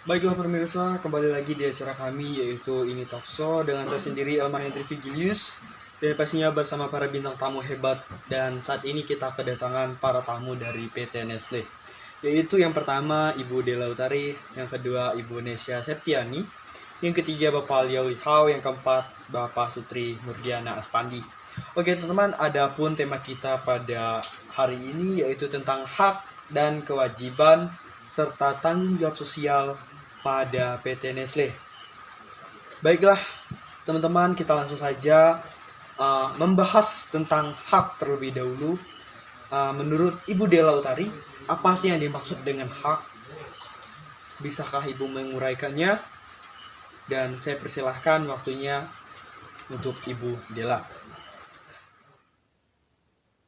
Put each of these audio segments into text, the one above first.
Baiklah pemirsa, kembali lagi di acara kami yaitu Ini Talkshow dengan saya sendiri Elmar Hendri Vigilius dan pastinya bersama para bintang tamu hebat. Dan saat ini kita kedatangan para tamu dari PT Nestle, yaitu yang pertama Ibu Dela Utari, yang kedua Ibu Nesya Septiani, yang ketiga Bapak Liao Lihao, yang keempat Bapak Sutri Murdiana Aspandi. Oke teman-teman, adapun tema kita pada hari ini yaitu tentang hak dan kewajiban serta tanggung jawab sosial pada PT Nestle. Baiklah teman-teman, kita langsung saja membahas tentang hak terlebih dahulu. Menurut Ibu Dela Utari, apa sih yang dimaksud dengan hak? Bisakah Ibu menguraikannya? Dan saya persilahkan waktunya untuk Ibu Dela.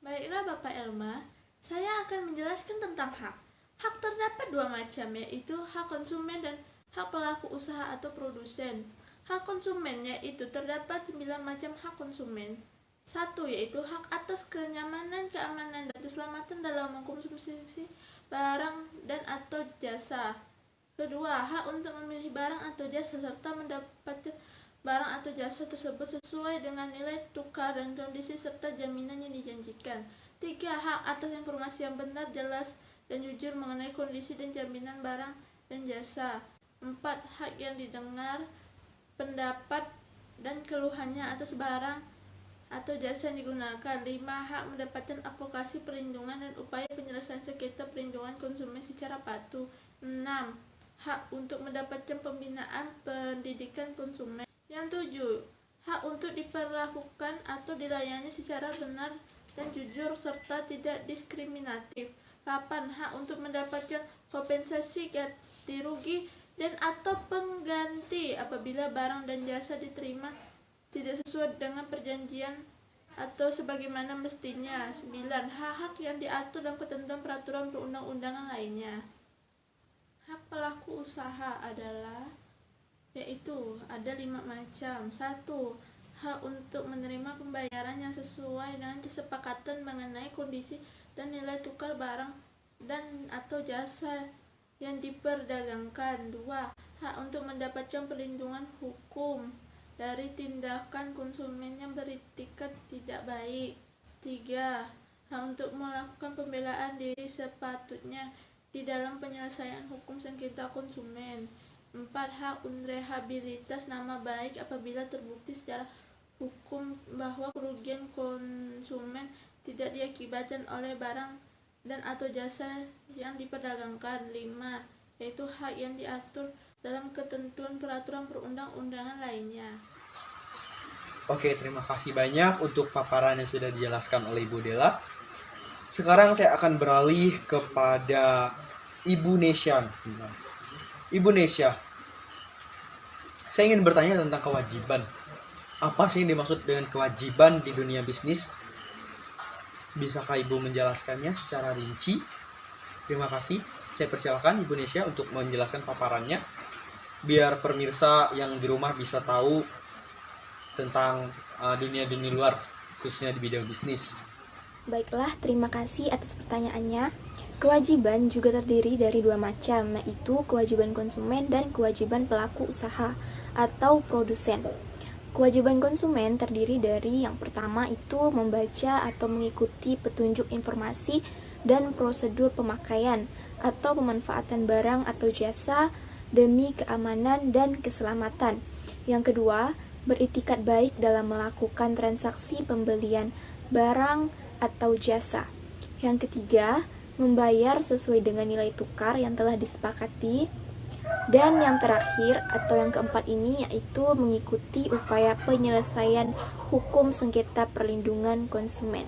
Baiklah Bapak Elma, saya akan menjelaskan tentang hak. Hak terdapat dua macam, yaitu hak konsumen dan hak pelaku usaha atau produsen. Hak konsumennya itu terdapat 9 macam hak konsumen. 1. Yaitu hak atas kenyamanan, keamanan, dan keselamatan dalam mengkonsumsi barang dan atau jasa. Kedua, hak untuk memilih barang atau jasa serta mendapatkan barang atau jasa tersebut sesuai dengan nilai tukar dan kondisi serta jaminan yang dijanjikan. 3. Hak atas informasi yang benar, jelas, dan jujur mengenai kondisi dan jaminan barang dan jasa. 4. Hak yang didengar pendapat dan keluhannya atas barang atau jasa yang digunakan. 5. Hak mendapatkan advokasi perlindungan dan upaya penyelesaian sengketa perlindungan konsumen secara patuh. 6. Hak untuk mendapatkan pembinaan pendidikan konsumen. Yang 7. Hak untuk diperlakukan atau dilayani secara benar dan jujur serta tidak diskriminatif. 8. Hak untuk mendapatkan kompensasi ganti rugi dan atau pengganti apabila barang dan jasa diterima tidak sesuai dengan perjanjian atau sebagaimana mestinya. 9. Hak-hak yang diatur dalam ketentuan peraturan perundang-undangan lainnya. Hak pelaku usaha adalah yaitu ada 5 macam. 1. Hak untuk menerima pembayaran yang sesuai dengan kesepakatan mengenai kondisi dan nilai tukar barang dan atau jasa yang diperdagangkan. 2. Hak untuk mendapatkan perlindungan hukum dari tindakan konsumen yang beretikat tidak baik. 3. Hak untuk melakukan pembelaan diri sepatutnya di dalam penyelesaian hukum sengketa konsumen. 4. Hak rehabilitas nama baik apabila terbukti secara hukum bahwa kerugian konsumen tidak diakibatkan oleh barang dan atau jasa yang diperdagangkan. 5. Yaitu hak yang diatur dalam ketentuan peraturan perundang-undangan lainnya. Oke, terima kasih banyak untuk paparan yang sudah dijelaskan oleh Ibu Dela. Sekarang saya akan beralih kepada Ibu Nesya. Ibu Nesya, saya ingin bertanya tentang kewajiban. Apa sih yang dimaksud dengan kewajiban di dunia bisnis? Bisakah Ibu menjelaskannya secara rinci? Terima kasih. Saya persilakan Ibu Nesya untuk menjelaskan paparannya, biar pemirsa yang di rumah bisa tahu tentang dunia-dunia luar, khususnya di bidang bisnis. Baiklah, terima kasih atas pertanyaannya. Kewajiban juga terdiri dari 2 macam, yaitu kewajiban konsumen dan kewajiban pelaku usaha atau produsen. Kewajiban konsumen terdiri dari yang pertama itu membaca atau mengikuti petunjuk informasi dan prosedur pemakaian atau pemanfaatan barang atau jasa demi keamanan dan keselamatan. Yang kedua, beritikat baik dalam melakukan transaksi pembelian barang atau jasa. Yang ketiga, membayar sesuai dengan nilai tukar yang telah disepakati. Dan yang terakhir atau yang keempat ini yaitu mengikuti upaya penyelesaian hukum sengketa perlindungan konsumen.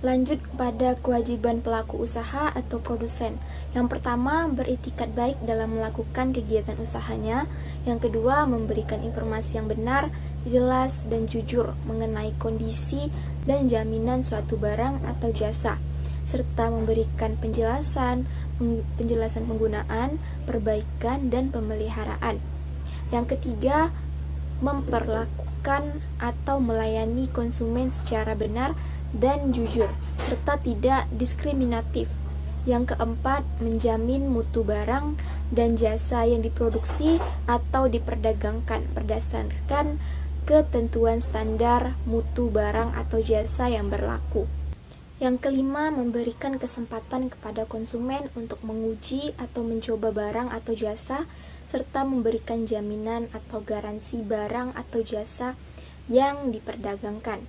Lanjut pada kewajiban pelaku usaha atau produsen. Yang pertama, beritikat baik dalam melakukan kegiatan usahanya. Yang kedua, memberikan informasi yang benar, jelas, dan jujur mengenai kondisi dan jaminan suatu barang atau jasa, serta memberikan penjelasan penggunaan, perbaikan, dan pemeliharaan. Yang ketiga, memperlakukan atau melayani konsumen secara benar dan jujur, serta tidak diskriminatif. Yang keempat, menjamin mutu barang dan jasa yang diproduksi atau diperdagangkan berdasarkan ketentuan standar mutu barang atau jasa yang berlaku. Yang kelima, memberikan kesempatan kepada konsumen untuk menguji atau mencoba barang atau jasa, serta memberikan jaminan atau garansi barang atau jasa yang diperdagangkan.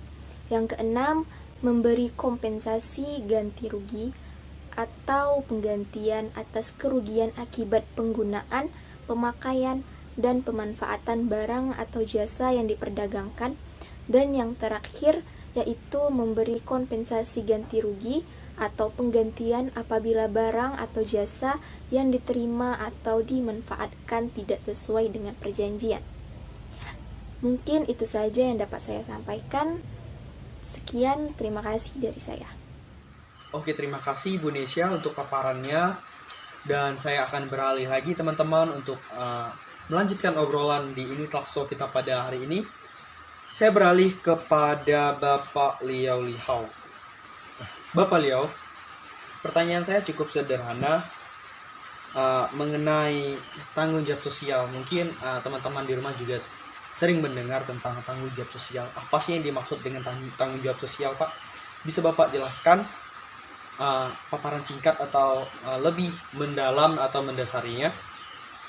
Yang keenam, memberi kompensasi ganti rugi atau penggantian atas kerugian akibat penggunaan, pemakaian, dan pemanfaatan barang atau jasa yang diperdagangkan. Dan yang terakhir, yaitu memberi kompensasi ganti rugi atau penggantian apabila barang atau jasa yang diterima atau dimanfaatkan tidak sesuai dengan perjanjian. Mungkin itu saja yang dapat saya sampaikan. Sekian, terima kasih dari saya. Oke, terima kasih Bu Nesya untuk paparannya. Dan saya akan beralih lagi teman-teman untuk melanjutkan obrolan di ini talkshow kita pada hari ini. Saya beralih kepada Bapak Liao Lihao. Bapak Liao, pertanyaan saya cukup sederhana mengenai tanggung jawab sosial. Mungkin teman-teman di rumah juga sering mendengar tentang tanggung jawab sosial. Apa sih yang dimaksud dengan tanggung jawab sosial, Pak? Bisa Bapak jelaskan paparan singkat atau lebih mendalam atau mendasarinya?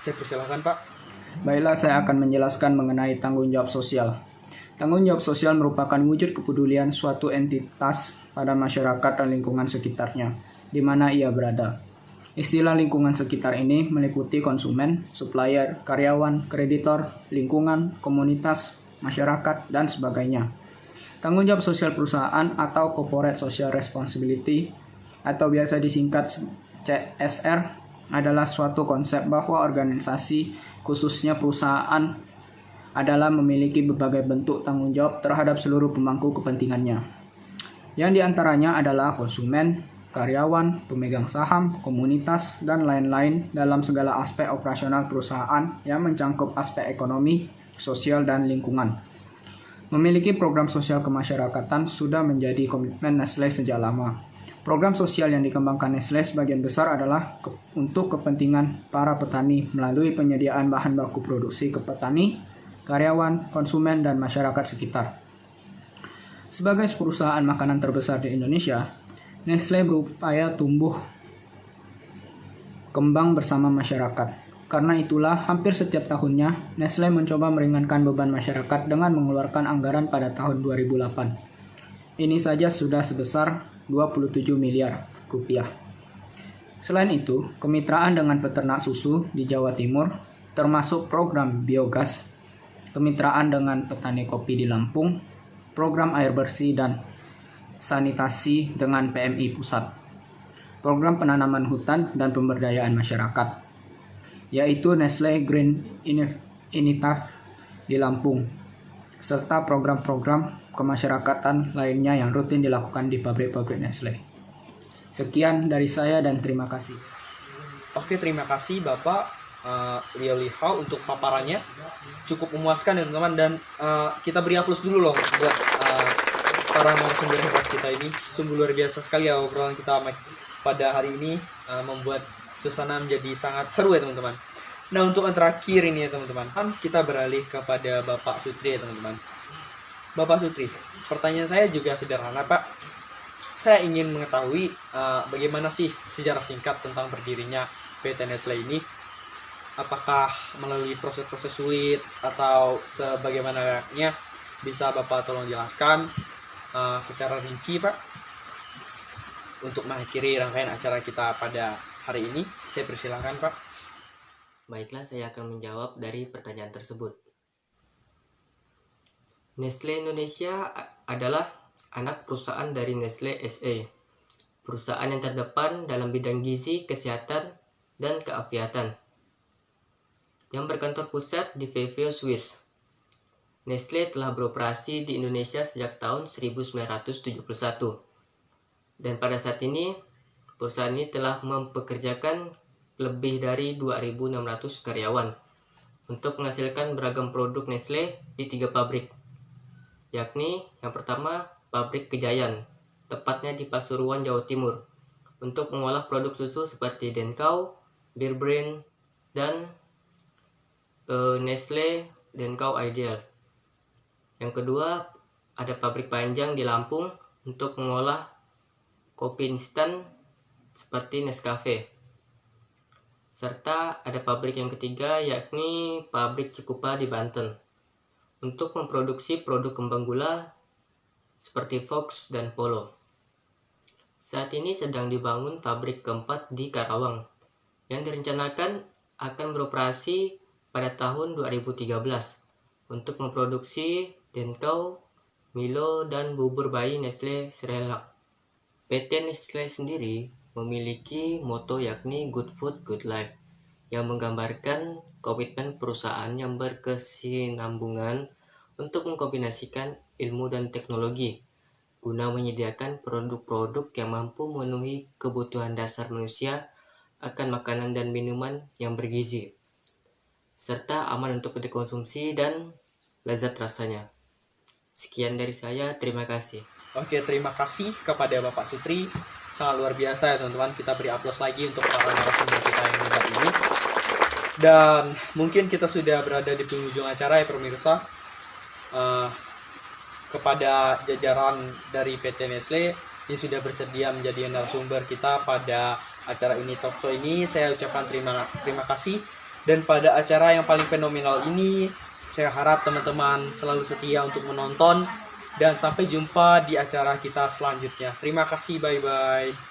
Saya persilakan, Pak. Baiklah, saya akan menjelaskan mengenai tanggung jawab sosial. Tanggung jawab sosial merupakan wujud kepedulian suatu entitas pada masyarakat dan lingkungan sekitarnya, di mana ia berada. Istilah lingkungan sekitar ini meliputi konsumen, supplier, karyawan, kreditor, lingkungan, komunitas, masyarakat, dan sebagainya. Tanggung jawab sosial perusahaan atau Corporate Social Responsibility atau biasa disingkat CSR adalah suatu konsep bahwa organisasi, khususnya perusahaan, adalah memiliki berbagai bentuk tanggung jawab terhadap seluruh pemangku kepentingannya. Yang diantaranya adalah konsumen, karyawan, pemegang saham, komunitas, dan lain-lain dalam segala aspek operasional perusahaan yang mencangkup aspek ekonomi, sosial, dan lingkungan. Memiliki program sosial kemasyarakatan sudah menjadi komitmen Nestlé sejak lama. Program sosial yang dikembangkan Nestlé sebagian besar adalah untuk kepentingan para petani melalui penyediaan bahan baku produksi ke petani, karyawan, konsumen, dan masyarakat sekitar. Sebagai perusahaan makanan terbesar di Indonesia, Nestlé berupaya tumbuh kembang bersama masyarakat. Karena itulah, hampir setiap tahunnya, Nestlé mencoba meringankan beban masyarakat dengan mengeluarkan anggaran pada tahun 2008. Ini saja sudah sebesar 27 miliar rupiah. Selain itu, kemitraan dengan peternak susu di Jawa Timur, termasuk program biogas, kemitraan dengan petani kopi di Lampung, program air bersih dan sanitasi dengan PMI Pusat, program penanaman hutan dan pemberdayaan masyarakat, yaitu Nestlé Green Initiative di Lampung, serta program-program kemasyarakatan lainnya yang rutin dilakukan di pabrik-pabrik Nestlé. Sekian dari saya dan terima kasih. Oke, terima kasih Bapak Liao Lihao untuk paparannya. Cukup memuaskan ya teman-teman, dan kita beri aplaus dulu loh buat para narasumber hebat kita ini. Sungguh luar biasa sekali ya obrolan kita pada hari ini, membuat suasana menjadi sangat seru ya teman-teman. Nah, untuk yang terakhir ini ya teman-teman, kita beralih kepada Bapak Sutri ya teman-teman. Bapak Sutri, pertanyaan saya juga sederhana Pak. Saya ingin mengetahui bagaimana sih sejarah singkat tentang berdirinya PT Nestlé ini. Apakah melalui proses-proses sulit atau sebagaimananya? Bisa Bapak tolong jelaskan secara rinci Pak, untuk mengakhiri rangkaian acara kita pada hari ini. Saya persilakan Pak. Baiklah, saya akan menjawab dari pertanyaan tersebut. Nestlé Indonesia adalah anak perusahaan dari Nestlé SA, perusahaan yang terdepan dalam bidang gizi, kesehatan, dan keafiatan, yang berkantor pusat di Vevey, Swiss. Nestlé telah beroperasi di Indonesia sejak tahun 1971, dan pada saat ini perusahaan ini telah mempekerjakan lebih dari 2.600 karyawan untuk menghasilkan beragam produk Nestlé di 3 pabrik, yakni yang pertama pabrik Kejayan, tepatnya di Pasuruan, Jawa Timur. untuk mengolah produk susu seperti Denkau, Bear Brand, dan Nestle Denkau Ideal. Yang kedua, ada pabrik Panjang di Lampung untuk mengolah kopi instan seperti Nescafe. Serta ada pabrik yang ketiga, yakni pabrik Cikupa di Banten untuk memproduksi produk kembang gula seperti Fox dan Polo. Saat ini sedang dibangun pabrik keempat di Karawang yang direncanakan akan beroperasi pada tahun 2013 untuk memproduksi Denkau, Milo, dan bubur bayi Nestle Cerelac. PT Nestle sendiri memiliki moto yakni Good Food, Good Life, yang menggambarkan komitmen perusahaan yang berkesinambungan untuk mengkombinasikan ilmu dan teknologi guna menyediakan produk-produk yang mampu memenuhi kebutuhan dasar manusia akan makanan dan minuman yang bergizi, serta aman untuk dikonsumsi dan lezat rasanya. Sekian dari saya, terima kasih. Oke, terima kasih kepada Bapak Sutri. Sangat luar biasa ya teman-teman. Kita beri aplaus lagi untuk para narasumber kita yang hebat ini. Dan mungkin kita sudah berada di penghujung acara ya pemirsa. Kepada jajaran dari PT Nestle yang sudah bersedia menjadi narasumber kita pada acara ini, talkshow ini, saya ucapkan terima kasih. Dan pada acara yang paling fenomenal ini, saya harap teman-teman selalu setia untuk menonton. Dan sampai jumpa di acara kita selanjutnya. Terima kasih, bye-bye.